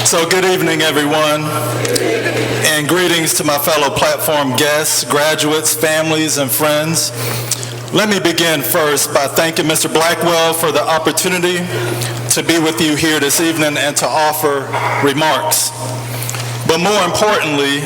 So good evening, everyone, and greetings to my fellow platform guests, graduates, families, and friends. Let me begin first by thanking Mr. Blackwell for the opportunity to be with you here this evening and to offer remarks. But more importantly,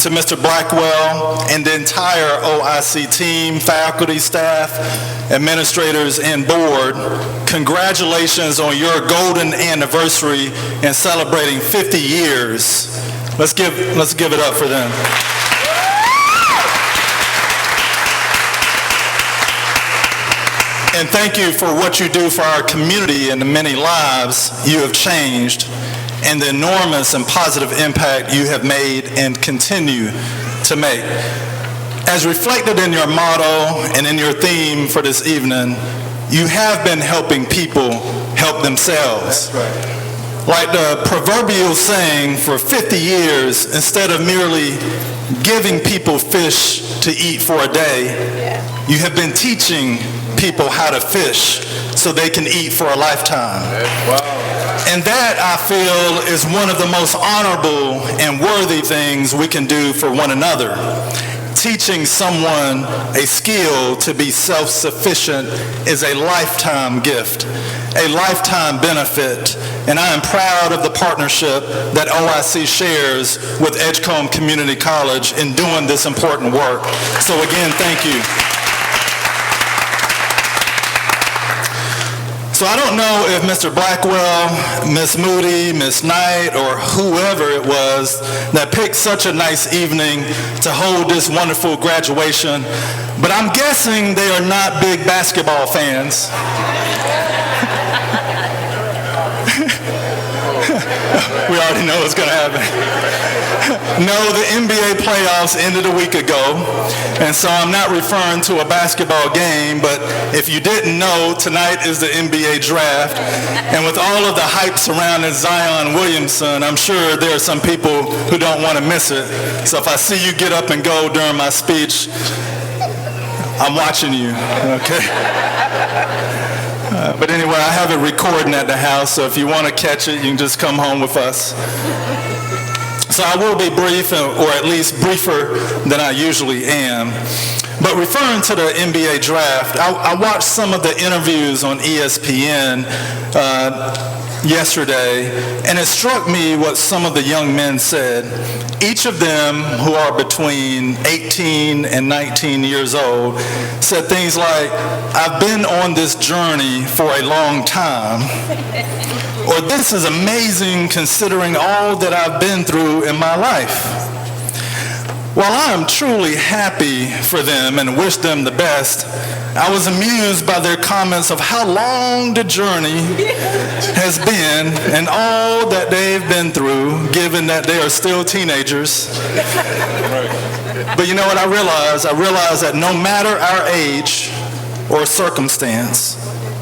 to Mr. Blackwell and the entire OIC team, faculty, staff, administrators, and board, congratulations on your golden anniversary and celebrating 50 years. Let's give it up for them. And thank you for what you do for our community and the many lives you have changed, and the enormous and positive impact you have made and continue to make. As reflected in your motto and in your theme for this evening, you have been helping people help themselves. That's right. Like the proverbial saying, for 50 years, instead of merely giving people fish to eat for a day, you have been teaching people how to fish so they can eat for a lifetime. Wow. And that, I feel, is one of the most honorable and worthy things we can do for one another. Teaching someone a skill to be self-sufficient is a lifetime gift, a lifetime benefit, and I am proud of the partnership that OIC shares with Edgecombe Community College in doing this important work. So again, thank you. So I don't know if Mr. Blackwell, Ms. Moody, Ms. Knight, or whoever it was that picked such a nice evening to hold this wonderful graduation, but I'm guessing they are not big basketball fans. We already know what's going to happen. No, the NBA playoffs ended a week ago, and so I'm not referring to a basketball game, but if you didn't know, tonight is the NBA draft, and with all of the hype surrounding Zion Williamson, I'm sure there are some people who don't want to miss it. So if I see you get up and go during my speech, I'm watching you, okay? But anyway, I have it recording at the house, so if you want to catch it, you can just come home with us. So I will be brief, or at least briefer than I usually am. But referring to the NBA draft, I watched some of the interviews on ESPN yesterday, and it struck me what some of the young men said. Each of them, who are between 18 and 19 years old, said things like, "I've been on this journey for a long time," or "This is amazing considering all that I've been through in my life." While I am truly happy for them and wish them the best, I was amused by their comments of how long the journey has been and all that they've been through, given that they are still teenagers. But you know what I realized? I realized that no matter our age or circumstance,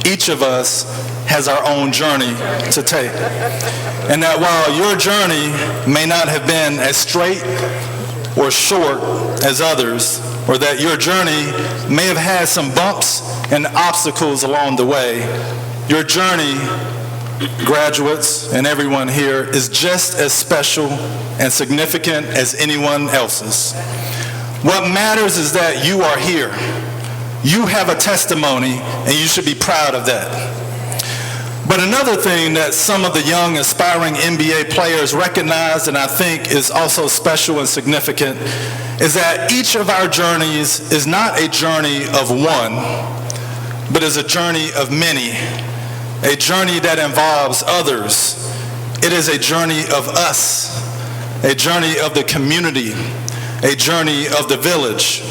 each of us has our own journey to take. And that while your journey may not have been as straight or short as others, or that your journey may have had some bumps and obstacles along the way, your journey, graduates and everyone here, is just as special and significant as anyone else's. What matters is that you are here. You have a testimony, and you should be proud of that. But another thing that some of the young aspiring NBA players recognize, and I think is also special and significant, is that each of our journeys is not a journey of one, but is a journey of many, a journey that involves others. It is a journey of us, a journey of the community, a journey of the village.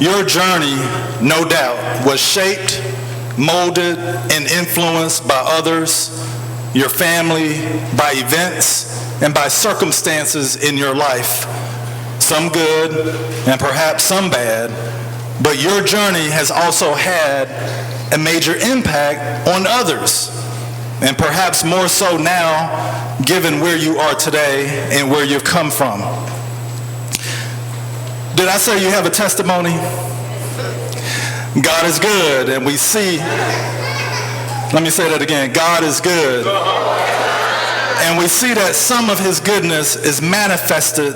Your journey, no doubt, was shaped, molded, and influenced by others, your family, by events, and by circumstances in your life, some good and perhaps some bad, but your journey has also had a major impact on others, and perhaps more so now, given where you are today and where you've come from. Did I say you have a testimony? God is good, and we see, let me say that again, God is good. And we see that some of his goodness is manifested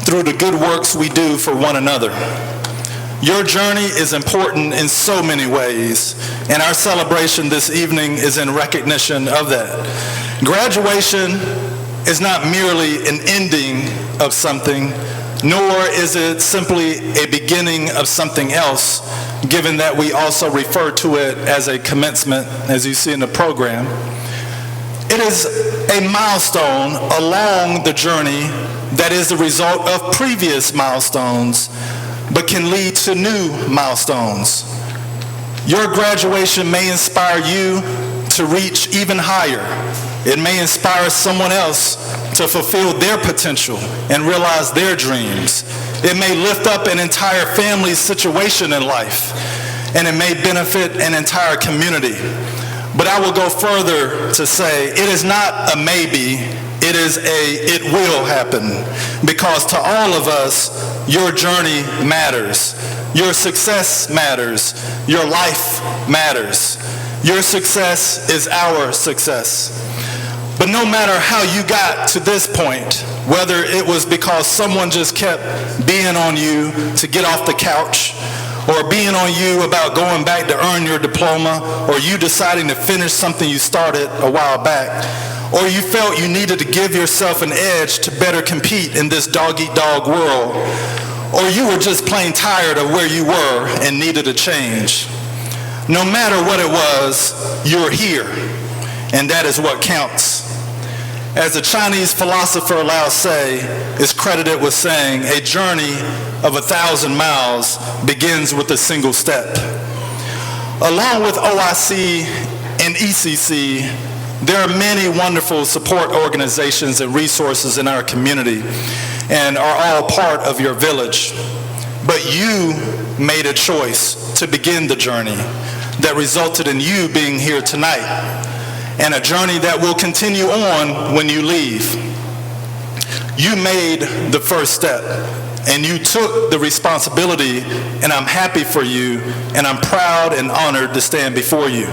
through the good works we do for one another. Your journey is important in so many ways, and our celebration this evening is in recognition of that. Graduation is not merely an ending of something, nor is it simply a beginning of something else, given that we also refer to it as a commencement, as you see in the program. It is a milestone along the journey that is the result of previous milestones, but can lead to new milestones. Your graduation may inspire you to reach even higher. It may inspire someone else to fulfill their potential and realize their dreams. It may lift up an entire family's situation in life, and it may benefit an entire community. But I will go further to say it is not a maybe, it will happen, because to all of us, your journey matters. Your success matters. Your life matters. Your success is our success. But no matter how you got to this point, whether it was because someone just kept being on you to get off the couch, or being on you about going back to earn your diploma, or you deciding to finish something you started a while back, or you felt you needed to give yourself an edge to better compete in this dog-eat-dog world, or you were just plain tired of where you were and needed a change. No matter what it was, you're here, and that is what counts. As the Chinese philosopher Lao Tse is credited with saying, a journey of 1,000 miles begins with a single step. Along with OIC and ECC, there are many wonderful support organizations and resources in our community and are all part of your village. But you made a choice to begin the journey that resulted in you being here tonight, and a journey that will continue on when you leave. You made the first step, and you took the responsibility, and I'm happy for you, and I'm proud and honored to stand before you.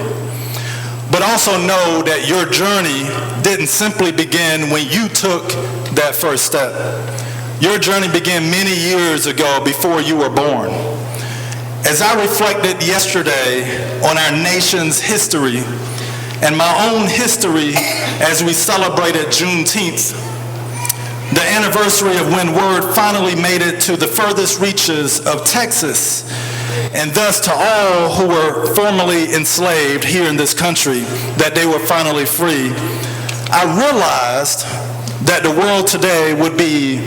But also know that your journey didn't simply begin when you took that first step. Your journey began many years ago before you were born. As I reflected yesterday on our nation's history and my own history as we celebrated Juneteenth, the anniversary of when word finally made it to the furthest reaches of Texas, and thus to all who were formerly enslaved here in this country, that they were finally free, I realized that the world today would be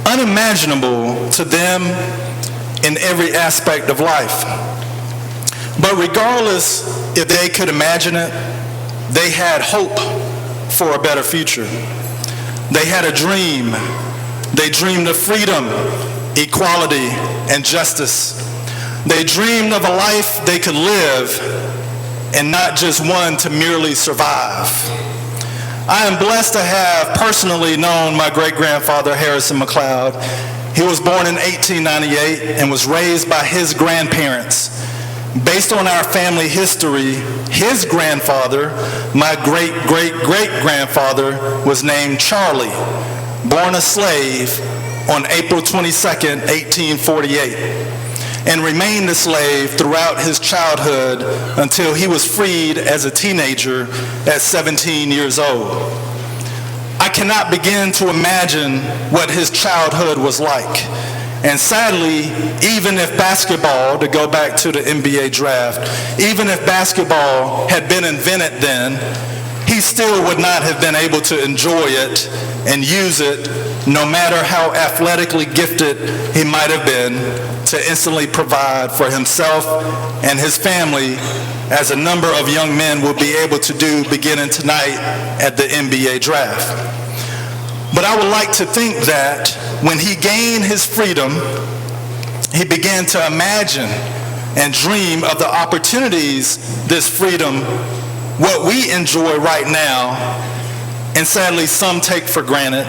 unimaginable to them in every aspect of life. But regardless if they could imagine it, they had hope for a better future. They had a dream. They dreamed of freedom, equality, and justice. They dreamed of a life they could live and not just one to merely survive. I am blessed to have personally known my great-grandfather, Harrison McLeod. He was born in 1898 and was raised by his grandparents. Based on our family history, his grandfather, my great-great-great-grandfather, was named Charlie, born a slave on April 22nd, 1848, and remained a slave throughout his childhood until he was freed as a teenager at 17 years old. I cannot begin to imagine what his childhood was like. And sadly, even if basketball, to go back to the NBA draft, even if basketball had been invented then, he still would not have been able to enjoy it and use it, no matter how athletically gifted he might have been, to instantly provide for himself and his family, as a number of young men will be able to do beginning tonight at the NBA draft. But I would like to think that when he gained his freedom, he began to imagine and dream of the opportunities this freedom, what we enjoy right now, and sadly some take for granted,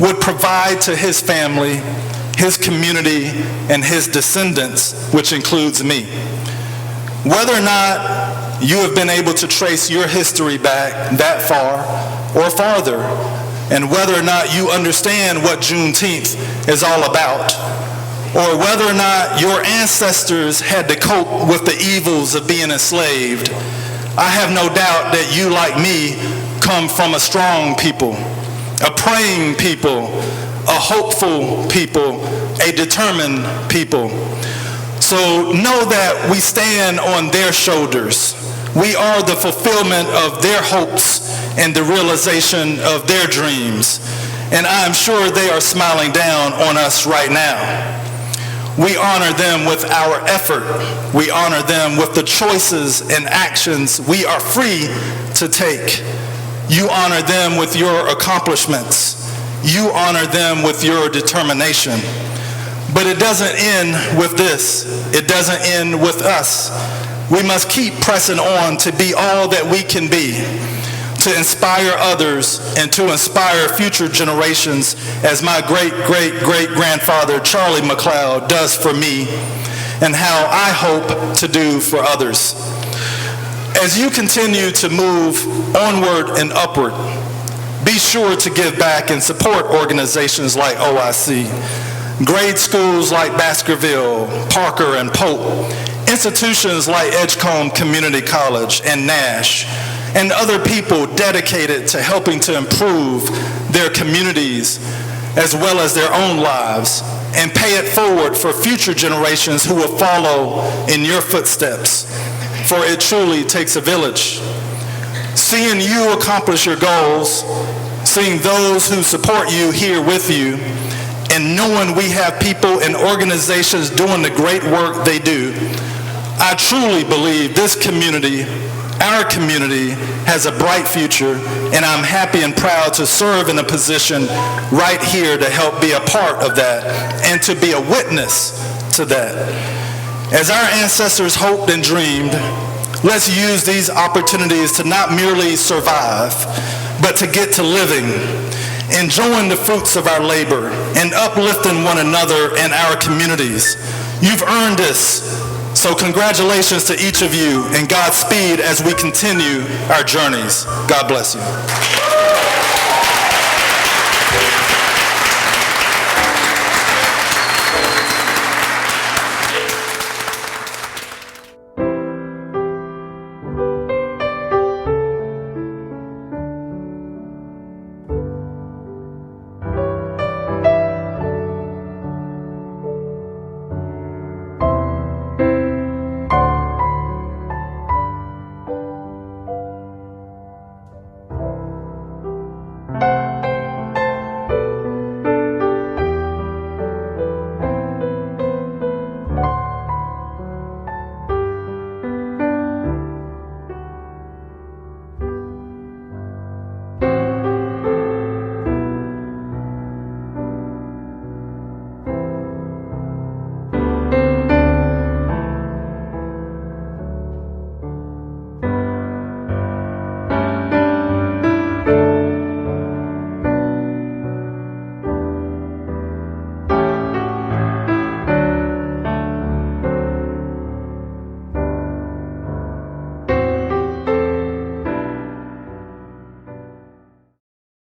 would provide to his family, his community, and his descendants, which includes me. Whether or not you have been able to trace your history back that far, or farther, and whether or not you understand what Juneteenth is all about, or whether or not your ancestors had to cope with the evils of being enslaved, I have no doubt that you, like me, come from a strong people, a praying people, a hopeful people, a determined people. So know that we stand on their shoulders. We are the fulfillment of their hopes and the realization of their dreams. And I am sure they are smiling down on us right now. We honor them with our effort. We honor them with the choices and actions we are free to take. You honor them with your accomplishments. You honor them with your determination. But it doesn't end with this. It doesn't end with us. We must keep pressing on to be all that we can be, to inspire others and to inspire future generations, as my great-great-great-grandfather Charlie McLeod does for me, and how I hope to do for others. As you continue to move onward and upward, be sure to give back and support organizations like OIC, grade schools like Baskerville, Parker, and Pope, institutions like Edgecombe Community College and Nash, and other people dedicated to helping to improve their communities as well as their own lives, and pay it forward for future generations who will follow in your footsteps, for it truly takes a village. Seeing you accomplish your goals, seeing those who support you here with you, and knowing we have people and organizations doing the great work they do, I truly believe this community, our community, has a bright future, and I'm happy and proud to serve in a position right here to help be a part of that and to be a witness to that. As our ancestors hoped and dreamed, let's use these opportunities to not merely survive, but to get to living, enjoying the fruits of our labor, and uplifting one another and our communities. You've earned this. So congratulations to each of you, and Godspeed as we continue our journeys. God bless you.